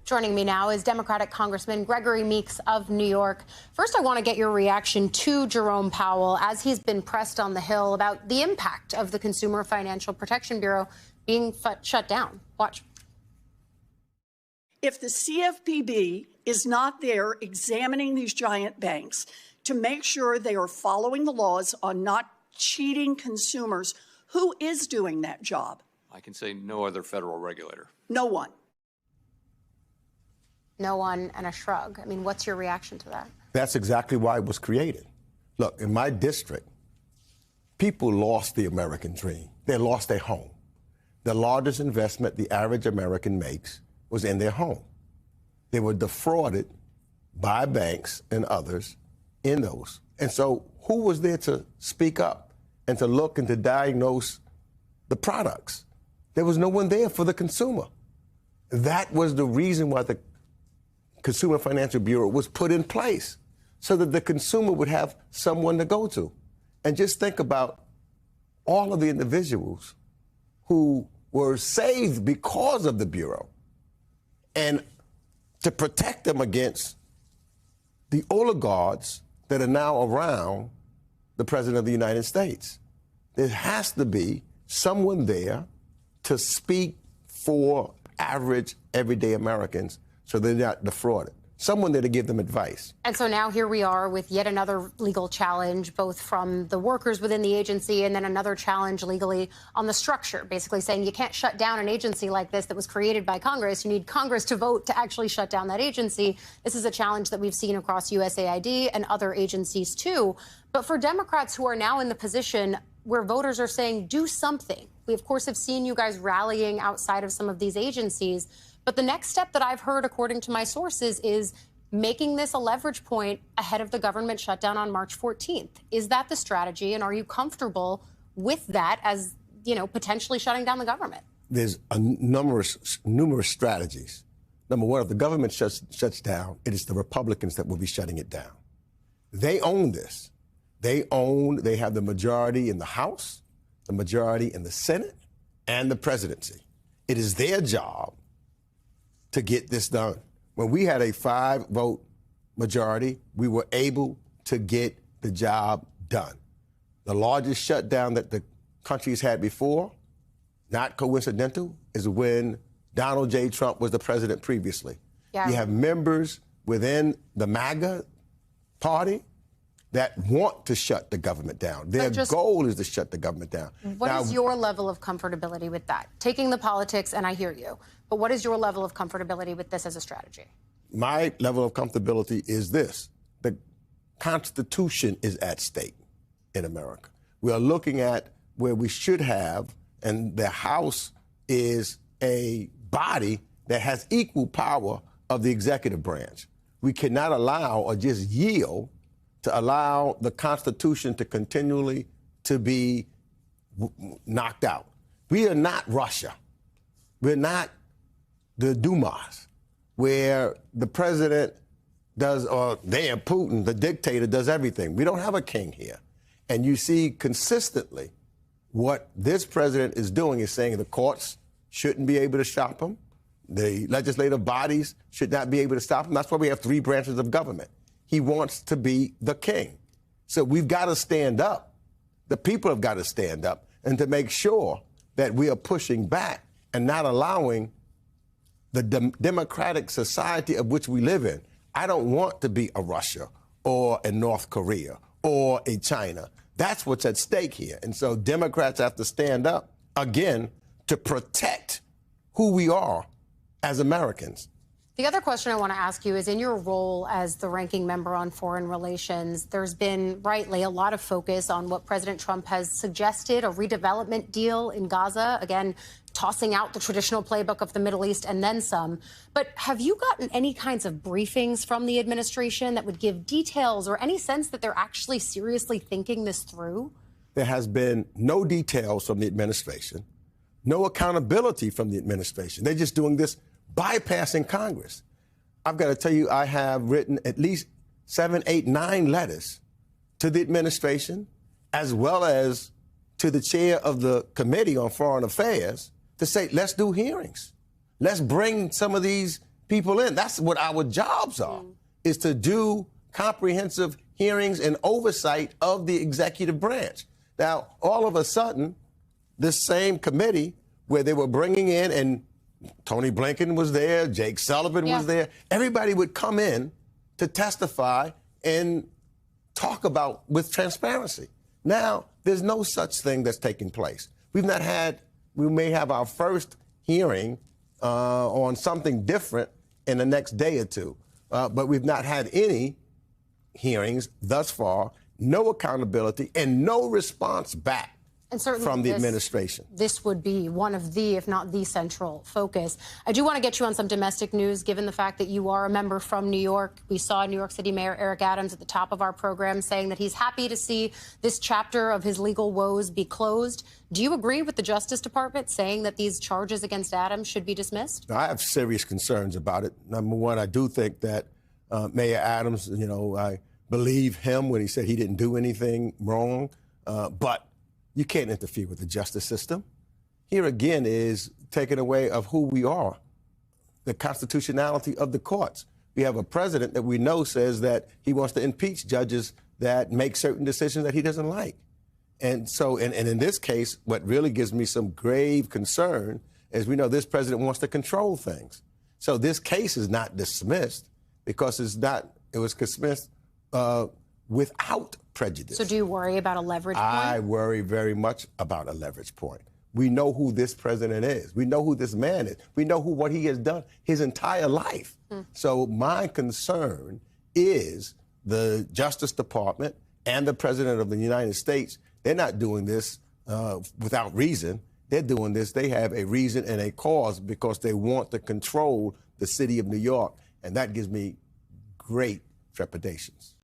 Joining me now is Democratic Congressman Gregory Meeks of New York. First, I want to get your reaction to Jerome Powell as he's been pressed on the Hill about the impact of the Consumer Financial Protection Bureau being shut down. Watch. If the CFPB is not there examining these giant banks to make sure they are following the laws on not cheating consumers, who is doing that job? I can say no other federal regulator. No one. No one and a shrug. I mean, what's your reaction to that? That's exactly why it was created. Look, in my district, people lost the American dream. They lost their home. The largest investment the average American makes was in their home. They were defrauded by banks and others in those. And so who was there to speak up and to look and to diagnose the products? There was no one there for the consumer. That was the reason why the Consumer Financial Bureau was put in place, so that the consumer would have someone to go to. And just think about all of the individuals who were saved because of the Bureau, and to protect them against the oligarchs that are now around the President of the United States. There has to be someone there to speak for average, everyday Americans so they're not defrauded. Someone there to give them advice. And so now here we are with yet another legal challenge, both from the workers within the agency and then another challenge legally on the structure, basically saying you can't shut down an agency like this that was created by Congress. You need Congress to vote to actually shut down that agency. This is a challenge that we've seen across USAID and other agencies too. But for Democrats who are now in the position where voters are saying, do something. We, of course, have seen you guys rallying outside of some of these agencies. But the next step that I've heard, according to my sources, is making this a leverage point ahead of the government shutdown on March 14th. Is that the strategy? And are you comfortable with that as, you know, potentially shutting down the government? There's numerous strategies. Number one, if the government shuts down, it is the Republicans that will be shutting it down. They own this. They have the majority in the House, the majority in the Senate, and the presidency. It is their job to get this done. When we had a 5-vote majority, we were able to get the job done. The largest shutdown that the country's had before, not coincidental, is when Donald J. Trump was the president previously. Yeah. You have members within the MAGA party that want to shut the government down. Their goal is to shut the government down. What is your level of comfortability with that? Taking the politics, and I hear you, but what is your level of comfortability with this as a strategy? My level of comfortability is this. The Constitution is at stake in America. We are looking at where we should have, and the House is a body that has equal power of the executive branch. We cannot allow or just yield to allow the Constitution to continually to be knocked out. We are not Russia. We're not the Dumas, where the president does, or Putin, the dictator, does everything. We don't have a king here. And you see consistently what this president is doing is saying the courts shouldn't be able to stop him. The legislative bodies should not be able to stop him. That's why we have 3 branches of government. He wants to be the king. So we've got to stand up. The people have got to stand up and to make sure that we are pushing back and not allowing the democratic society of which we live in. I don't want to be a Russia or a North Korea or a China. That's what's at stake here. And so Democrats have to stand up again to protect who we are as Americans. The other question I want to ask you is, in your role as the ranking member on foreign relations, there's been, rightly, a lot of focus on what President Trump has suggested, a redevelopment deal in Gaza, again, tossing out the traditional playbook of the Middle East and then some. But have you gotten any kinds of briefings from the administration that would give details or any sense that they're actually seriously thinking this through? There has been no details from the administration, no accountability from the administration. They're just doing this bypassing Congress. I've got to tell you, I have written at least 7, 8, 9 letters to the administration, as well as to the chair of the Committee on Foreign Affairs, to say, let's do hearings. Let's bring some of these people in. That's what our jobs are, is to do comprehensive hearings and oversight of the executive branch. Now, all of a sudden, this same committee where they were bringing in, and Tony Blinken was there, Jake Sullivan was there, everybody would come in to testify and talk about with transparency. Now, there's no such thing that's taking place. We may have our first hearing on something different in the next day or two, but we've not had any hearings thus far, no accountability, and no response back and certainly from the administration. This would be one of the, if not the central focus. I do want to get you on some domestic news, given the fact that you are a member from New York. We saw New York City Mayor Eric Adams at the top of our program saying that he's happy to see this chapter of his legal woes be closed. Do you agree with the Justice Department saying that these charges against Adams should be dismissed? I have serious concerns about it. Number one, I do think that Mayor Adams, I believe him when he said he didn't do anything wrong, but you can't interfere with the justice system. Here again is taken away of who we are, the constitutionality of the courts. We have a president that we know says that he wants to impeach judges that make certain decisions that he doesn't like. And so, and in this case, what really gives me some grave concern is we know this president wants to control things. So this case is not dismissed because it was dismissed without prejudice. So do you worry about a leverage point? I worry very much about a leverage point. We know who this president is. We know who this man is. We know what he has done his entire life. So my concern is the Justice Department and the President of the United States. They're not doing this without reason. They're doing this. They have a reason and a cause because they want to control the city of New York. And that gives me great trepidations.